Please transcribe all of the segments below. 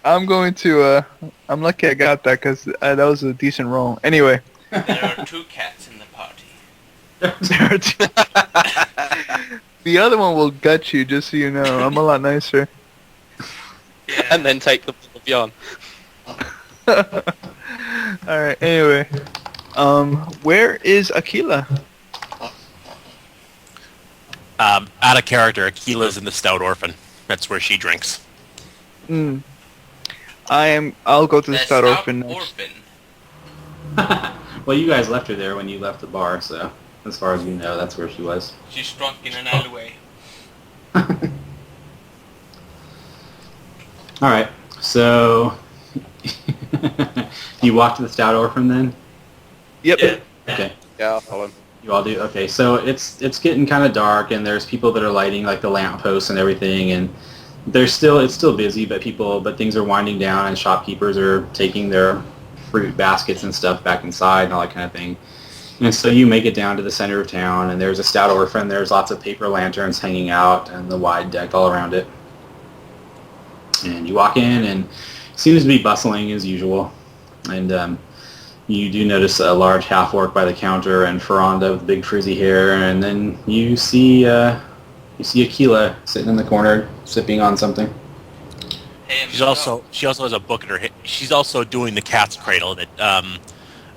I'm going to. I'm lucky I got that because that was a decent roll. Anyway, There are two cats in the party. there are two- the other one will gut you, just so you know. I'm a lot nicer. Yeah. And then take the ball of yarn. All right. Anyway, where is Aquila? Out of character, Akila's in the Stout Orphan. That's where she drinks. Hmm. I'll go to the The Stout Stout Orphan next. Orphan. Well, you guys left her there when you left the bar, so as far as you know, that's where she was. She's drunk in an alleyway. All right, so you walk to the Stout Orphan then? Yep. Yeah. Okay, Yeah, I'll follow him. you all do. Okay, so it's getting kind of dark, and there's people that are lighting like the lampposts and everything, and it's still busy, but things are winding down, and shopkeepers are taking their fruit baskets and stuff back inside and all that kind of thing. And so you make it down to the center of town, and there's a Stout Orphan. There's lots of paper lanterns hanging out, and the wide deck all around it. And you walk in, and it seems to be bustling as usual. And you do notice a large half-orc by the counter, and Ferranda with big frizzy hair, and then you see Aquila sitting in the corner, sipping on something. Hey, She also has a book in her. She's also doing the cat's cradle that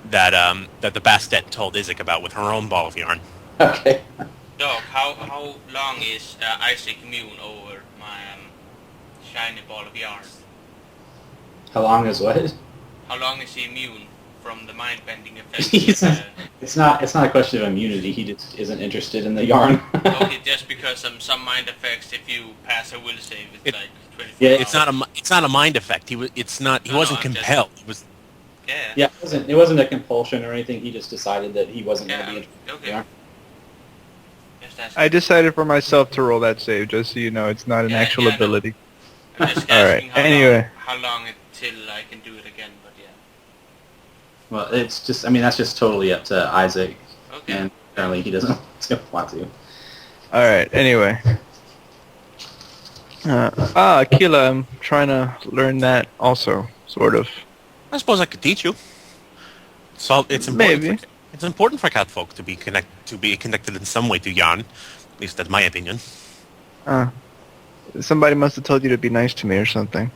the Bastet told Isaac about with her own ball of yarn. Okay. Dog, how long is Isaac immune over my shiny ball of yarn? How long is what? How long is he immune from the mind-bending effects? He's- It's not a question of immunity. He just isn't interested in the yarn. Okay, just because some mind effects, if you pass a will save, it's like 24 Yeah, hours. It's not a mind effect. He wasn't No, I'm just- compelled. He was. Yeah. Yeah, it wasn't a compulsion or anything. He just decided that he wasn't going to be Yeah. interested. Okay. Yeah. Just asking. I decided for myself to roll that save, just so you know, it's not an Yeah, actual yeah, no. ability. I'm just All right, asking anyway. how long until I can do it again, but yeah. Well, it's just, that's just totally up to Isaac, Okay. and apparently he doesn't want to. All right. Anyway. Aquila, I'm trying to learn that also, sort of. I suppose I could teach you. So it's important. Maybe. It's important for cat folk to be connected in some way to yarn. At least that's my opinion. Somebody must have told you to be nice to me or something.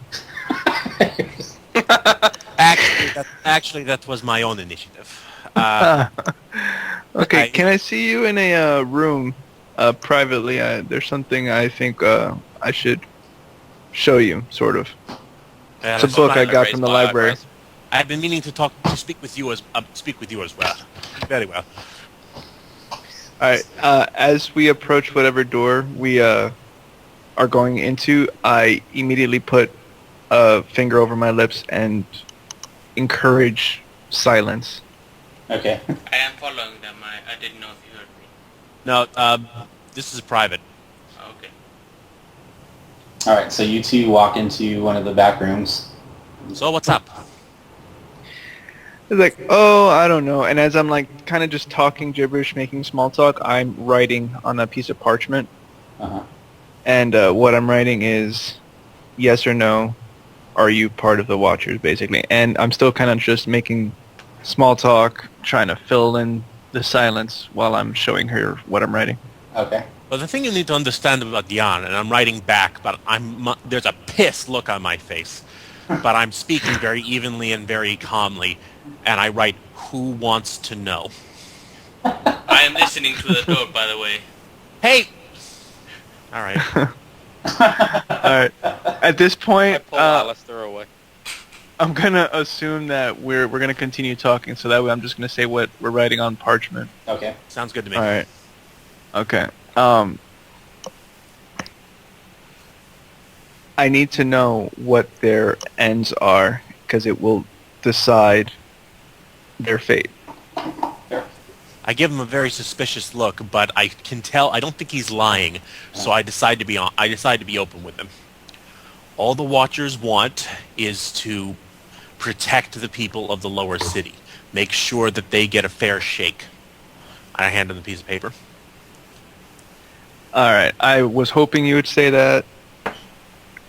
Actually, that was my own initiative. Okay, I- can I see you in a room privately? There's something I think I should show you, sort of. It's a book I got from the library. I've been meaning to speak with you as well. Very well. All right. As we approach whatever door we are going into, I immediately put a finger over my lips and encourage silence. Okay. I am following them. I didn't know if you heard me. No, this is private. Okay. All right, so you two walk into one of the back rooms. So what's up? It's like, oh, I don't know. And as I'm like kind of just talking gibberish, making small talk, I'm writing on a piece of parchment. Uh-huh. And what I'm writing is yes or no, are you part of the Watchers, basically. And I'm still kind of just making small talk, trying to fill in the silence while I'm showing her what I'm writing. Okay. Well, the thing you need to understand about yarn, and I'm writing back, but there's a pissed look on my face. But I'm speaking very evenly and very calmly, and I write, "Who wants to know?" I am listening to the door, by the way. Hey! All right. All right. At this I point, pull Alistair away. I'm gonna assume that we're gonna continue talking, so that way I'm just gonna say what we're writing on parchment. Okay. Sounds good to me. All right. Okay. I need to know what their ends are, because it will decide their fate. I give him a very suspicious look, but I can tell I don't think he's lying, so I decide to be open with him. All the Watchers want is to protect the people of the lower city. Make sure that they get a fair shake. I hand him the piece of paper. All right. I was hoping you would say that.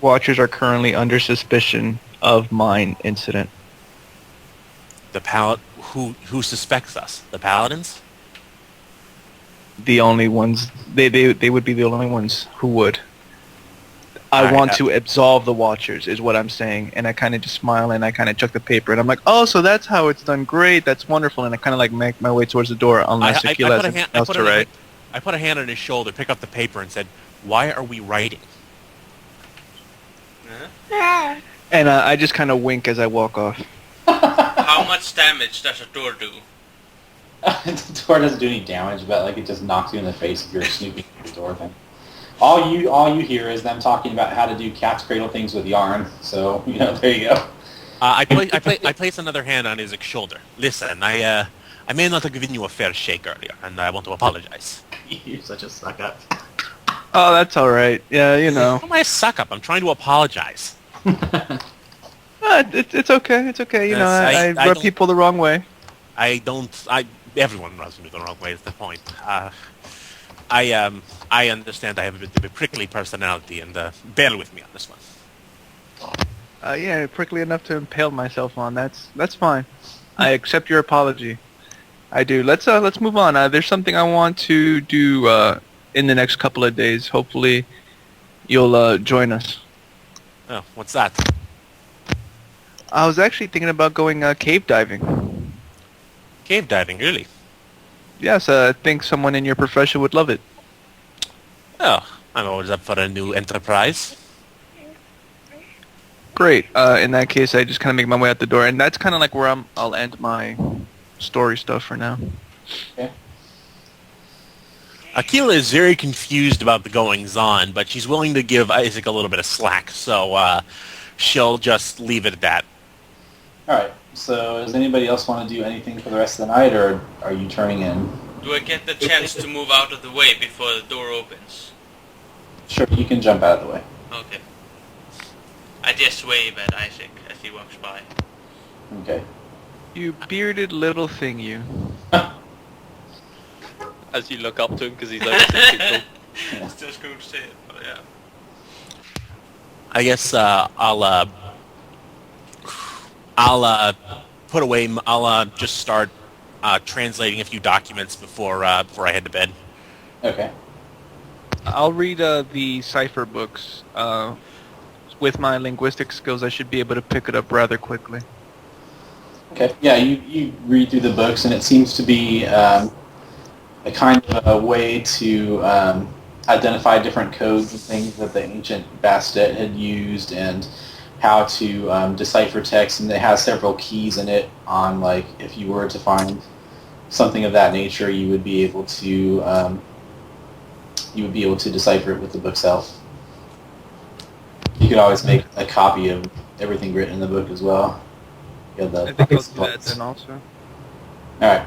Watchers are currently under suspicion of mine incident. The who suspects us? The paladins? The only ones they would be the only ones who would. I Alright, want to absolve the Watchers, is what I'm saying, and I kind of just smile and I kind of chuck the paper and I'm like, oh, so that's how it's done. Great, that's wonderful, and I kind of like make my way towards the door unless Akila has anything else to write. I put a hand on his shoulder, pick up the paper, and said, "Why are we writing?" And I just kind of wink as I walk off. How much damage does a door do? The door doesn't do any damage, but like it just knocks you in the face if you're snooping at the door thing. All you hear is them talking about how to do cat's cradle things with yarn. So there you go. I place another hand on his shoulder. Listen, I may not have given you a fair shake earlier, and I want to apologize. You're such a suck up. Oh, that's all right. Yeah, How am I a suck up? I'm trying to apologize. It's okay. It's okay. I rub people the wrong way. Everyone rubs me the wrong way is the point. I understand I have a bit of a prickly personality, and bear with me on this one. Yeah, prickly enough to impale myself on. That's fine. I accept your apology. I do. Let's move on. There's something I want to do in the next couple of days. Hopefully, you'll join us. Oh, what's that? I was actually thinking about going cave diving. Cave diving, really? Yes, I think someone in your profession would love it. Oh, I'm always up for a new enterprise. Great. In that case, I just kind of make my way out the door, and that's kind of like where I'll end my story stuff for now. Okay. Akila is very confused about the goings-on, but she's willing to give Isaac a little bit of slack, so she'll just leave it at that. All right. So does anybody else want to do anything for the rest of the night, or are you turning in? Do I get the chance to move out of the way before the door opens? Sure, you can jump out of the way. Okay. I just wave at Isaac as he walks by. Okay. You bearded little thing, you. As you look up to him because he's over 6 feet tall. It's just going to say it, but yeah. I guess I'll put away. I'll just start translating a few documents before I head to bed. Okay. I'll read the cipher books. With my linguistic skills, I should be able to pick it up rather quickly. Okay. Yeah, you read through the books, and it seems to be a kind of a way to identify different codes and things that the ancient Bastet had used, and how to decipher text. And it has several keys in it on, like, if you were to find something of that nature, you would be able to decipher it with the book itself. You could always make a copy of everything written in the book as well. You have the I think I'll do that then also. Alright.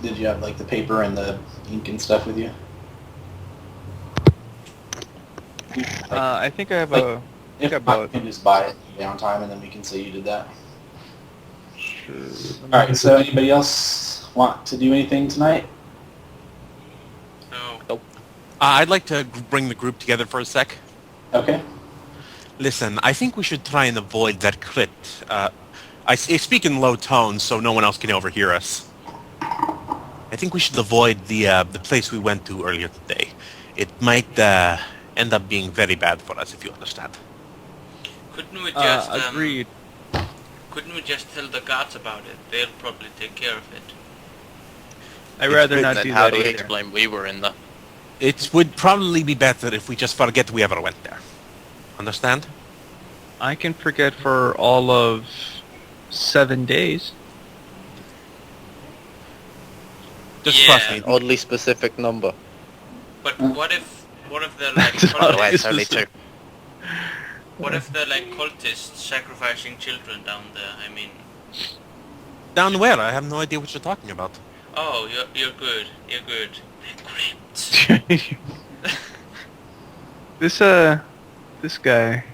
Did you have, like, the paper and the ink and stuff with you? I think I have like, I If think I not, bought you can just buy it in downtime, and then we can say you did that. Sure. Alright, so anybody else want to do anything tonight? No. I'd like to bring the group together for a sec. Okay. Listen, I think we should try and avoid that crit. I speak in low tones so no one else can overhear us. I think we should avoid the place we went to earlier today. It might end up being very bad for us, if you understand. Couldn't we just agreed. Couldn't we just tell the guards about it? They'll probably take care of it. I'd rather not Then do how that do we either. explain we were in there? It would probably be better if we just forget we ever went there. Understand? I can forget for all of 7 days. Just Yeah. trust me. An oddly specific number. But what if they're like That's By the not- way, cultists? it's only 2. What if they're like cultists sacrificing children down there? I mean, Down where? I have no idea what you're talking about. oh, you're good. You're good. The crypt. This guy.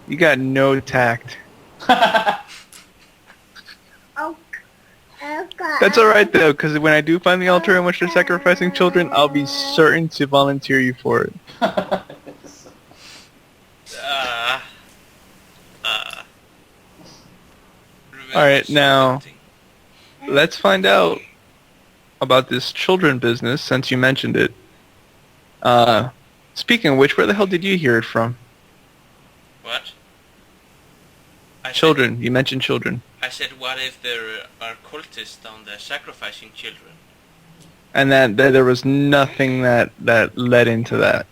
You got no tact. That's alright though, because when I do find the altar in which they're sacrificing children, I'll be certain to volunteer you for it. All right, now let's find out about this children business since you mentioned it. Speaking of which, where the hell did you hear it from? What? I Children. You mentioned children. I said, what if there are cultists down there sacrificing children? And that there was nothing that led into that.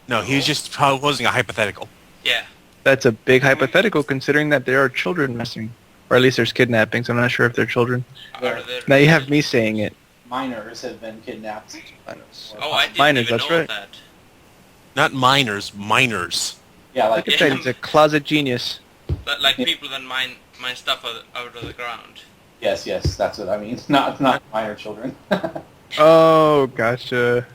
No, he was just posing a hypothetical. Yeah. That's a big hypothetical considering that there are children missing. Or at least there's kidnappings. I'm not sure if they're children. Are there... Now you have me saying it. Minors have been kidnapped. Oh, I didn't Minors, even that's know right. that. Not minors, minors. Yeah, like Look at that, he's a closet genius. Like people that mine stuff out of the ground. yes, that's what I mean. It's not minor children. Oh, gotcha.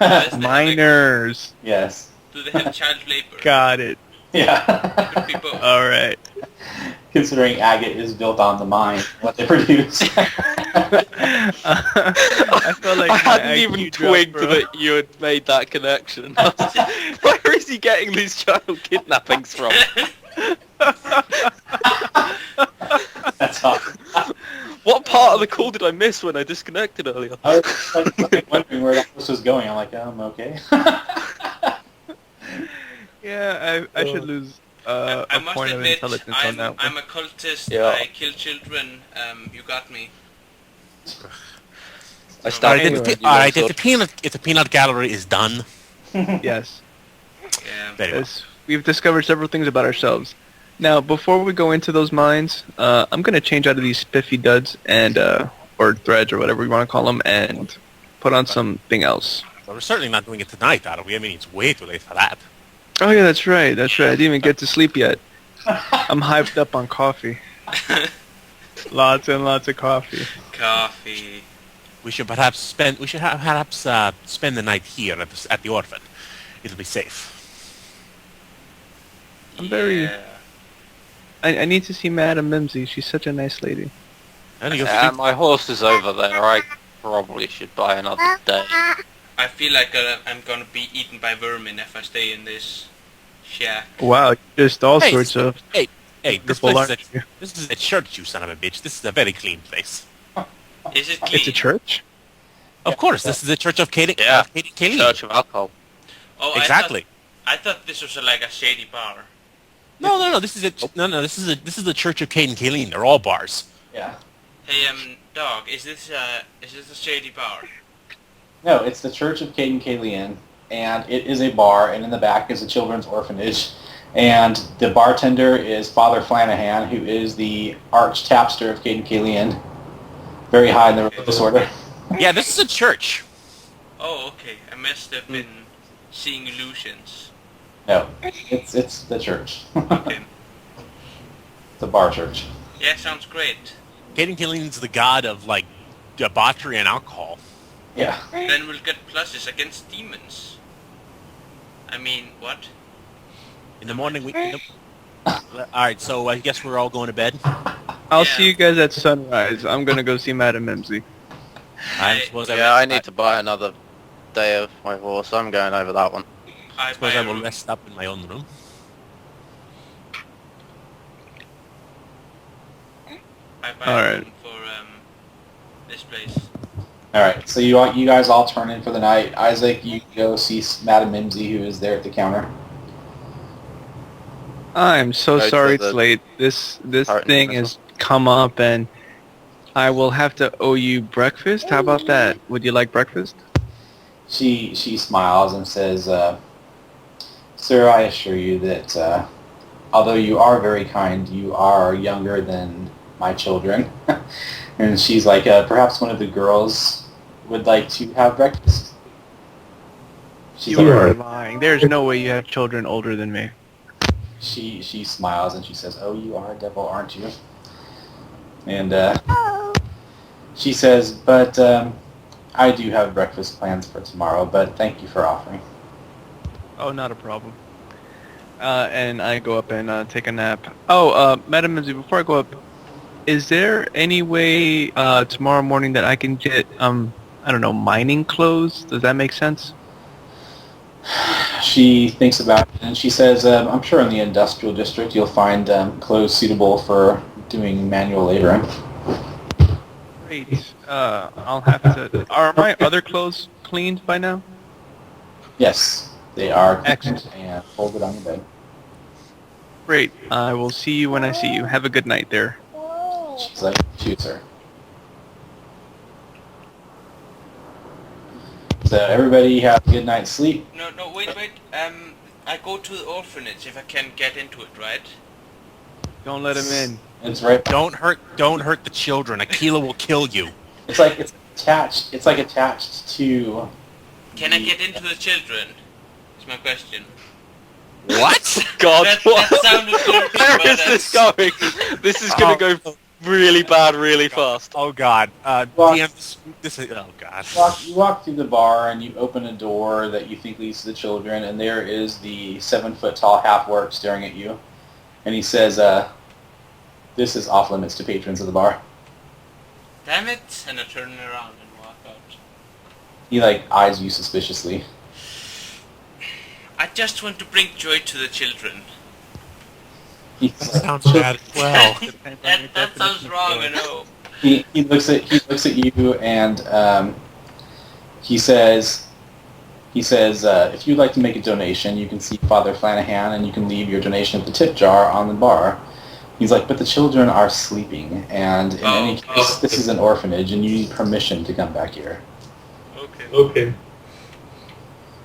Yes, they Minors. yes. Do they have child labor? Got it. Yeah. Could be both. Alright. Considering agate is built on the mine, what they produce. I felt like I my hadn't IQ even dropped, twigged bro. that you had made that connection. Where is he getting these child kidnappings from? That's awesome. What part of the call did I miss when I disconnected earlier? I was like, wondering where this was going. I'm like, okay. Yeah, I should lose I a must point of admit, intelligence on that I'm one. a cultist. Yeah. I kill children. You got me. I started Anyway. with you Alright, guys, if the peanut gallery is done, Yes. Yeah. very well. Yes, we've discovered several things about ourselves. Now, before we go into those mines, I'm going to change out of these spiffy duds and or threads or whatever you want to call them and put on something else. So we're certainly not doing it tonight, are we? I mean, it's way too late for that. Oh yeah, that's right. That's right. I didn't even get to sleep yet. I'm hyped up on coffee. Lots and lots of coffee. Coffee. We should perhaps spend the night here at the orphan. It'll be safe. I'm very- Yeah. I need to see Madame Mimsy. She's such a nice lady. And you'll Yeah, my horse is over there. I probably should buy another day. I feel like I'm gonna be eaten by vermin if I stay in this shack. Wow, just all Hey, sorts of hey, this wonderful place art. this is a church, you son of a bitch. This is a very clean place. Is it clean? It's a church? Of course, this is the Church of Katie. Yeah. Katie. Church of Alcohol. Oh, Exactly. I thought this was like a shady bar. No. This is the Church of Kate and Kayleen. They're all bars. Yeah. Hey, dog, is this a shady bar? No, it's the Church of Kate and Kayleen, and it is a bar, and in the back is a children's orphanage. And the bartender is Father Flanahan, who is the arch tapster of Kate and Kayleen. Very high in the religious order. Yeah, this is a church. Oh, okay. I must have been seeing illusions. No, it's the church. Okay. It's a bar church. Yeah, sounds great. Kate and Kayleen's the god of like debauchery and alcohol. Yeah. Then we'll get pluses against demons. I mean, what? In the morning, all right, so I guess we're all going to bed. I'll Yeah. see you guys at sunrise. I'm gonna go see Madame Mimsy. I suppose Yeah, I need to buy another day of my horse. I'm going over that one. I suppose buy I a will room. rest up in my own room. I buy All a right. room for this place. All right, so you guys all turn in for the night. Isaac, you go see Madame Mimsy, who is there at the counter. I'm so Go to sorry the it's late. This Tartan thing Castle. has come up and I will have to owe you breakfast. How about that? Would you like breakfast? She smiles and says, "Sir, I assure you that although you are very kind, you are younger than my children." And she's like, "Perhaps one of the girls would like to have breakfast." She's You like, are lying. There's no way you have children older than me. She smiles and she says, "Oh, you are a devil, aren't you?" And she says, "But I do have breakfast plans for tomorrow, but thank you for offering." Oh, not a problem. And I go up and take a nap. Oh, Madam Mimsy, before I go up, is there any way tomorrow morning that I can get, I don't know, mining clothes? Does that make sense? She thinks about it and she says, "I'm sure in the industrial district you'll find clothes suitable for doing manual labor. Great. I'll have to... Are my other clothes cleaned by now? Yes, they are Excellent. cleaned and folded on your bed. Great. I will see you when I see you. Have a good night there. She's like, shoot, sir. So everybody have a good night's sleep. No, wait. I go to the orphanage if I can get into it, right? Don't let him in. It's right. Don't hurt the children. Aquila will kill you. It's attached. It's like attached to. Can I get into the children? Is my question. What? God, That what? sounded dirty, Where but is this going? This is going to go really bad really fast. Oh God. Well- DM, this is. Oh God. You walk through the bar and you open a door that you think leads to the children, and there is the 7-foot-tall half-orc staring at you, and he says, "This is off limits to patrons of the bar." Damn it! And I turn around and walk out. He eyes you suspiciously. I just want to bring joy to the children. He's That sounds bad as well. that sounds wrong, I know. He looks at you and he says if you'd like to make a donation, you can see Father Flanahan and you can leave your donation at the tip jar on the bar. He's like, but the children are sleeping, and in any case, this is an orphanage, and you need permission to come back here. Okay.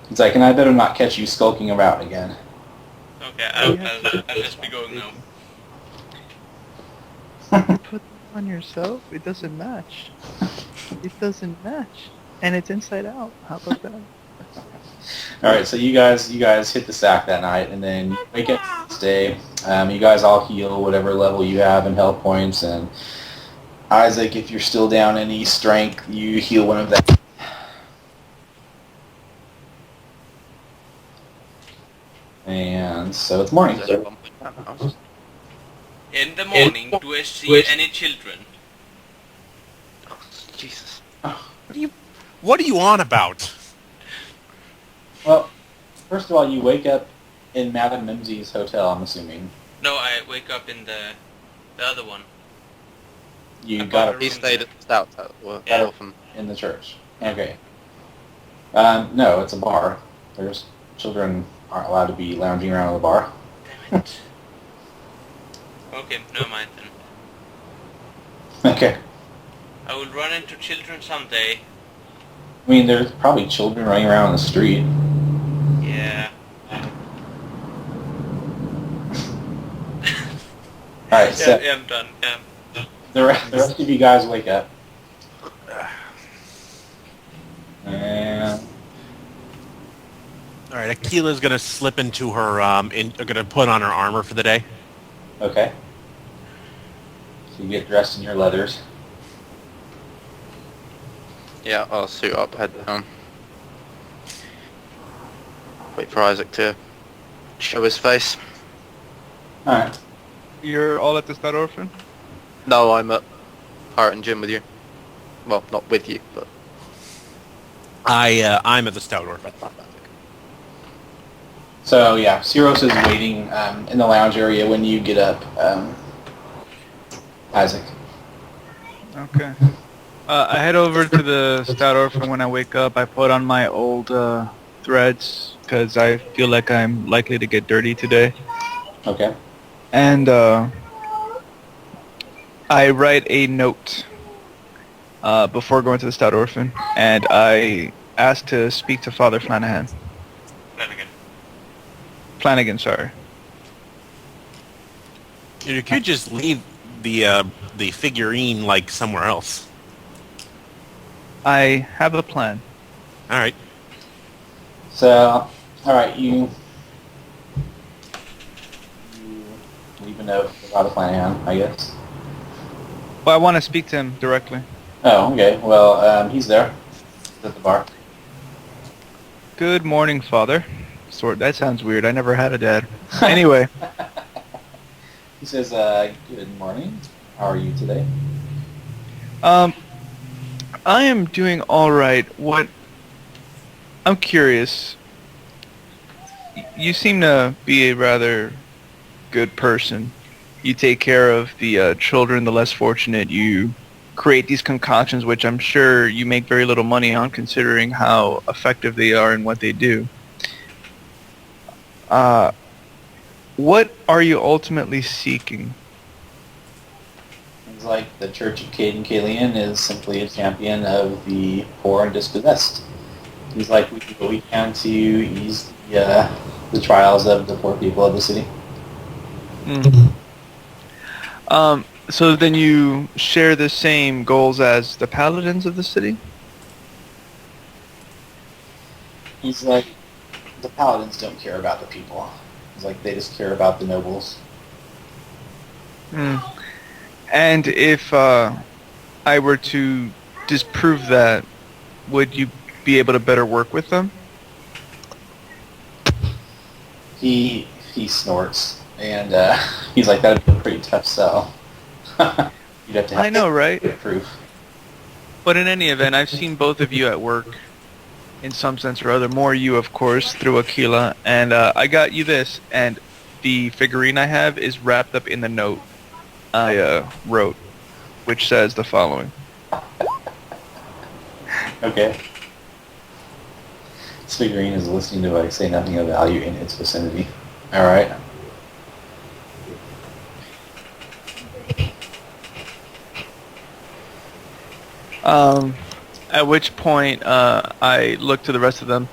He's like, and I better not catch you skulking around again. Okay, I'll just be going now. Put it on yourself. It doesn't match. It doesn't match. And it's inside out. How about that? All right, so you guys hit the sack that night, and then you wake up the next day. You guys all heal whatever level you have in health points, and Isaac, if you're still down any strength, you heal one of them. And so it's morning. In the morning, do I see any children? Jesus. What are you on about? Well, first of all, you wake up in Madame Mimsey's hotel, I'm assuming. No, I wake up in the other one. You I got bought He stayed at the stout Yeah. orphan. in the church. Okay. No, it's a bar. There's children aren't allowed to be lounging around the bar. Damn it. Okay, never mind then. Okay. I will run into children someday. I mean, there's probably children running around the street. Yeah. All right, so Yeah, I'm done. Yeah. the rest of you guys wake up. And All right, Aquila's gonna slip into her gonna put on her armor for the day. okay. So you get dressed in your leathers. Yeah, I'll suit up, head down. Wait for Isaac to show his face. All right. You're all at the Stud Orphan? No, I'm at Pirate and Gym with you. Well, not with you, but... I'm at the Stout Orphan. So yeah, Syros is waiting in the lounge area when you get up, Isaac. Okay. I head over to the Stout Orphan when I wake up. I put on my old threads because I feel like I'm likely to get dirty today. Okay. And I write a note before going to the Stout Orphan, and I ask to speak to Father Flanagan. Flanagan, sorry. You could just leave the figurine somewhere else. I have a plan. All right. So, all right, you leave a note about a Flanagan, I guess. Well, I want to speak to him directly. Oh, okay. Well, he's there. He's at the bar. Good morning, Father. That sounds weird. I never had a dad. Anyway, He says, good morning. How are you today? I am doing all right. I'm curious. You seem to be a rather good person. You take care of the children, the less fortunate. You create these concoctions, which I'm sure you make very little money on, considering how effective they are and what they do. What are you ultimately seeking? Things like the Church of Cade and Kalian is simply a champion of the poor and dispossessed. He's like, we do what we can to ease the trials of the poor people of the city. So then you share the same goals as the paladins of the city? He's like, the paladins don't care about the people. He's like, they just care about the nobles. And if I were to disprove that, would you be able to better work with them? He snorts, and he's like, that'd be a pretty tough sell. You'd have to have I know, right? proof. But in any event, I've seen both of you at work in some sense or other. More you, of course, through Aquila. And I got you this, and the figurine I have is wrapped up in the note I wrote, which says the following. Okay. This figurine is a listing device, say nothing of value in its vicinity. Alright. At which point I look to the rest of them.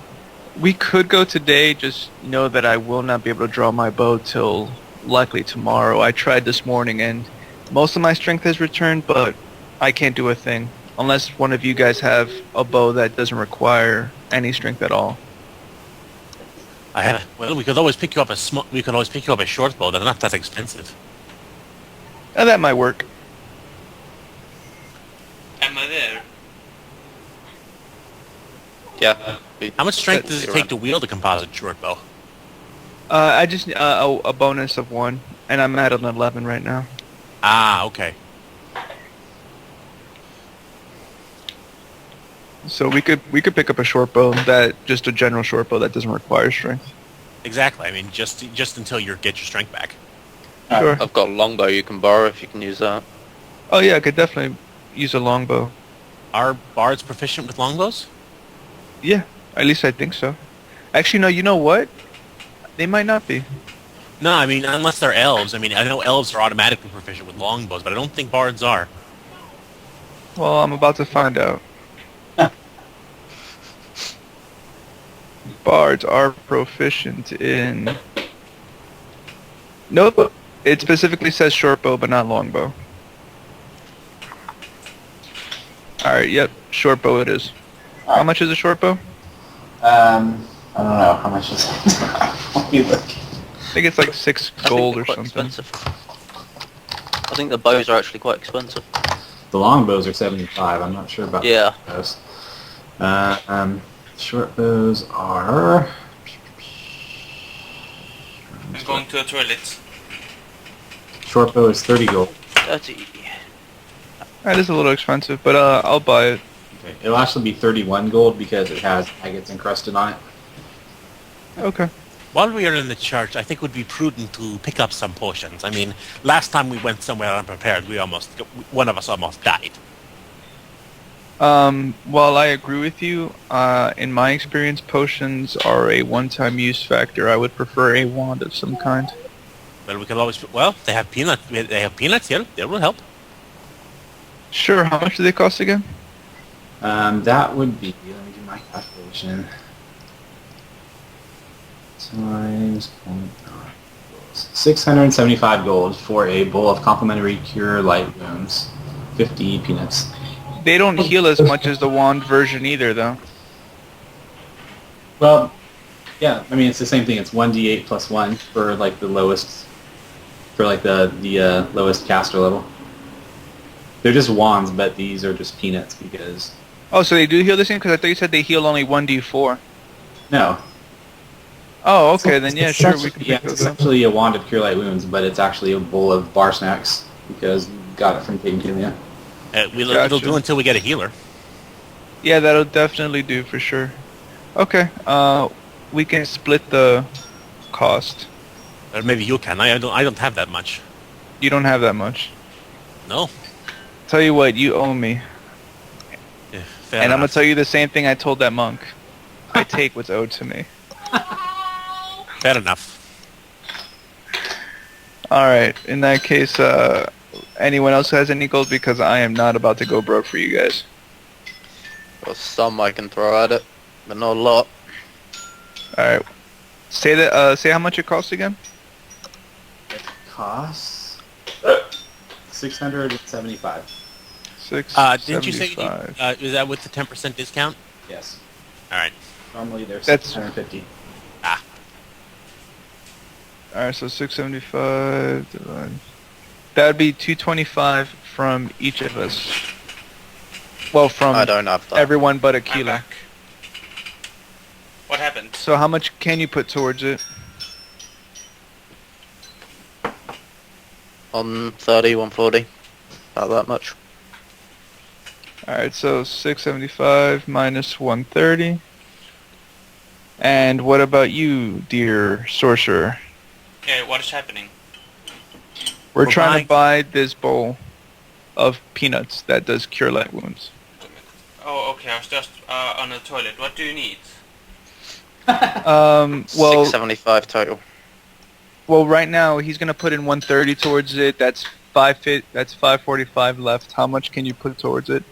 We could go today, just know that I will not be able to draw my bow till likely tomorrow. I tried this morning and most of my strength has returned, but I can't do a thing. Unless one of you guys have a bow that doesn't require any strength at all. Well, we could always pick you up a short bow. They're not that expensive. That might work. Am I there? Yeah. How much strength does it take to wield a composite short bow? I just a bonus of 1, and I'm at an 11 right now. Ah, okay. So we could pick up a short bow, just a general short bow that doesn't require strength. Exactly. I mean, just until you get your strength back. Sure. I've got a longbow you can borrow if you can use that. Oh yeah, I could definitely use a longbow. Are bards proficient with longbows? Yeah, at least I think so. Actually, no. You know what? They might not be. No, I mean, unless they're elves. I mean, I know elves are automatically proficient with longbows, but I don't think bards are. Well, I'm about to find out. Bards are proficient in... Nope. It specifically says short bow, but not longbow. Alright, yep. Short bow it is. How much is a short bow? I don't know. How much is it? Let me look. I think it's like 6 gold or something. Expensive. I think the bows are actually quite expensive. The long bows are 75. I'm not sure about Yeah. those. Short bows are... I'm going to a toilet. Short bow is 30 gold. 30. That is a little expensive, but I'll buy it. Okay. It'll actually be 31 gold because it has agates encrusted on it. Okay. While we are in the church, I think it would be prudent to pick up some potions. I mean, last time we went somewhere unprepared, one of us almost died. While I agree with you, in my experience, potions are a one-time use factor. I would prefer a wand of some kind. Well, we can always... Well, they have peanuts. They have peanuts here. That will help. Sure, how much do they cost again? That would be... Let me do my calculation. Times 0.9. 675 gold for a bowl of complimentary cure light wounds. 50 peanuts. They don't heal as much as the wand version either, though. Well, yeah, I mean, it's the same thing. It's 1d8 plus 1 for, like, the lowest... For, like, the lowest caster level. They're just wands, but these are just peanuts because... Oh, so they do heal the same? Because I thought you said they heal only 1d4. No. Oh, okay, then yeah, sure, we can Yeah, pick it's those up. essentially a wand of cure light wounds, but it's actually a bowl of bar snacks because we got it from Kate and Kilia. It'll Gotcha. do until we get a healer. Yeah, that'll definitely do for sure. Okay, we can split the cost. Or maybe you can. I don't have that much. You don't have that much. No. Tell you what, you owe me. Yeah, fair And I'm gonna enough. tell you the same thing I told that monk. I take what's owed to me. Fair enough. Alright, in that case, anyone else has any gold? Because I am not about to go broke for you guys. Well, some I can throw at it, but not a lot. Alright. Say how much it costs again? Costs 675. Didn't you say you need, is that with the 10% discount? Yes. All right. Normally they're That's- 650. Alright, so 675 divided. That would be 225 from each of us. Well, from I don't have that. everyone but I'm Aquila. back. What happened? So how much can you put towards it? 130, 140. About that much. Alright, so 675 minus 130. And what about you, dear sorcerer? Okay, what is happening? We're We're trying to buy this bowl of peanuts that does cure light wounds. Oh, okay, I was just on the toilet. What do you need? Well, 675 total. well, right now he's gonna put in 130 towards it. That's 545 left. How much can you put towards it?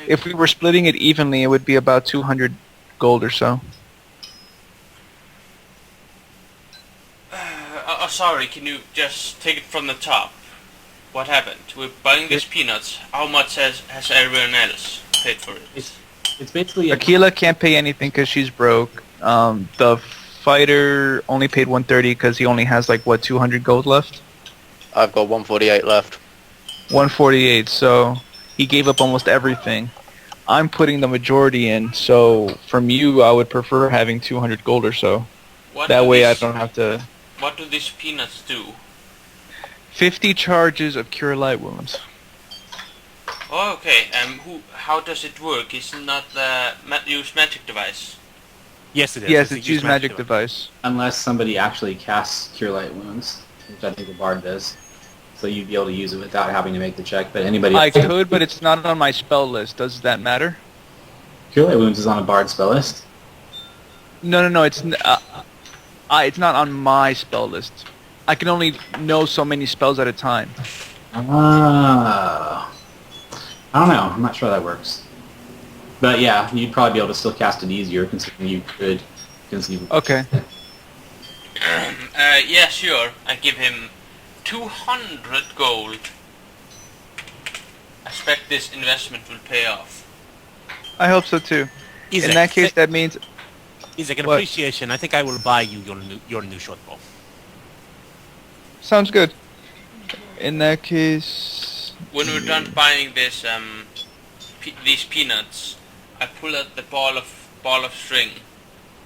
If we were splitting it evenly, it would be about 200 gold or so. Sorry, can you just take it from the top? What happened? We're buying these peanuts. How much has everyone else paid for it? It's basically Aquila can't pay anything because she's broke. The fighter only paid 130 because he only has like what 200 gold left. I've got 148 left. 148. So he gave up almost everything. I'm putting the majority in. So from you, I would prefer having 200 gold or so. What That do way, I these- don't have to. What do these peanuts do? 50 charges of cure light wounds. Oh, okay. How does it work? It's not the use magic device. Yes, it is. Yes, a it's use magic device. unless somebody actually casts Cure Light Wounds, which I think the Bard does. So you'd be able to use it without having to make the check, but anybody I else... could, but it's not on my spell list. Does that matter? Cure Light Wounds is on a Bard spell list. No. It's not on my spell list. I can only know so many spells at a time. Ah. I don't know. I'm not sure how that works. But yeah, you'd probably be able to still cast it easier, considering you could conceive. Okay. Yeah, sure. I give him 200 gold. I expect this investment will pay off. I hope so too. In that case, that means Isaac, an What? appreciation. I think I will buy you your new short bow. sounds good. In that case, When we're done buying this, these peanuts, I pull out the ball of string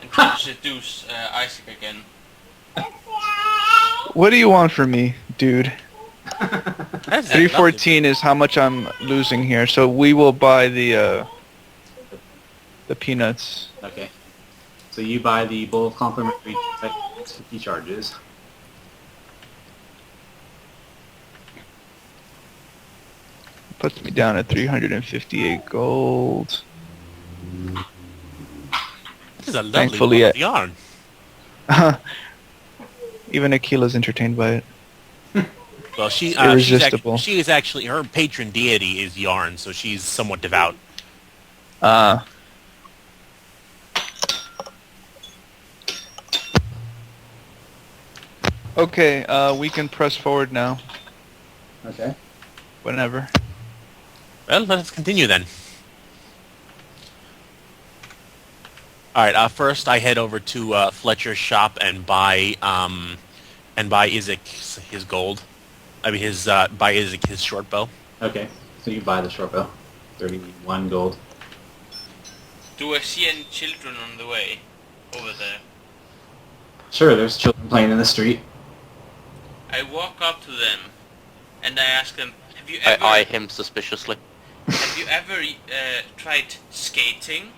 and try to seduce Isaac again. what do you want from me, dude? That's 314 is how much I'm losing here, so we will buy the peanuts. Okay. So you buy the Bowl of Complimentary 50 charges. Puts me down at 358 gold. This is a lovely Thankfully, ball of yarn. Even Aquila's entertained by it. Well, irresistible. she is actually her patron deity is yarn, so she's somewhat devout. Okay, we can press forward now. Okay. Whenever. Well, let's continue then. All right. First, I head over to Fletcher's shop and buy Isaac his gold. I mean, buy Isaac his short bow. Okay. So you buy the short bow. 31 gold. Do I see any children on the way over there? Sure, there's children playing in the street. I walk up to them and I ask them, have you I ever eye him suspiciously. tried skating?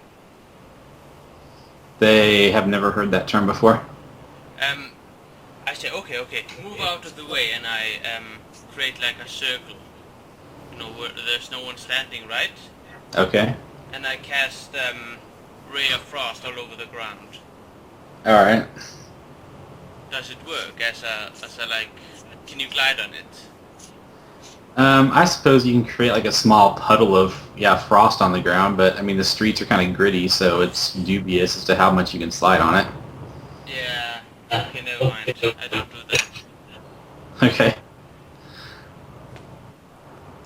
They have never heard that term before. I say, okay, move out of the way, and I create like a circle. You know, where there's no one standing, right? Okay. And I cast Ray of Frost all over the ground. All right. Does it work as a like? Can you glide on it? I suppose you can create like a small puddle of frost on the ground, but I mean the streets are kind of gritty, so it's dubious as to how much you can slide on it. Yeah. Okay, never mind. I don't do that. Okay.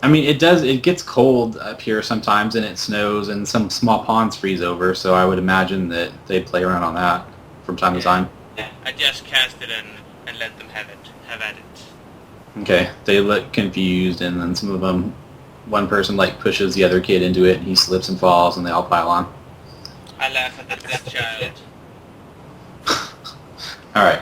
I mean, it gets cold up here sometimes, and it snows, and some small ponds freeze over, so I would imagine that they play around on that from time to time. I just cast it and let them have at it. Okay, they look confused, and then some of them, one person like pushes the other kid into it, and he slips and falls, and they all pile on. I laugh at that child. All right.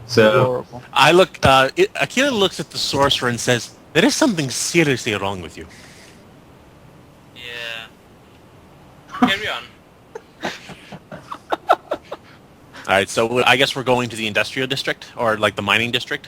So, Horrible. Akira looks at the sorcerer and says, "There is something seriously wrong with you." Yeah. Carry on. All right, so I guess we're going to the industrial district, or like the mining district.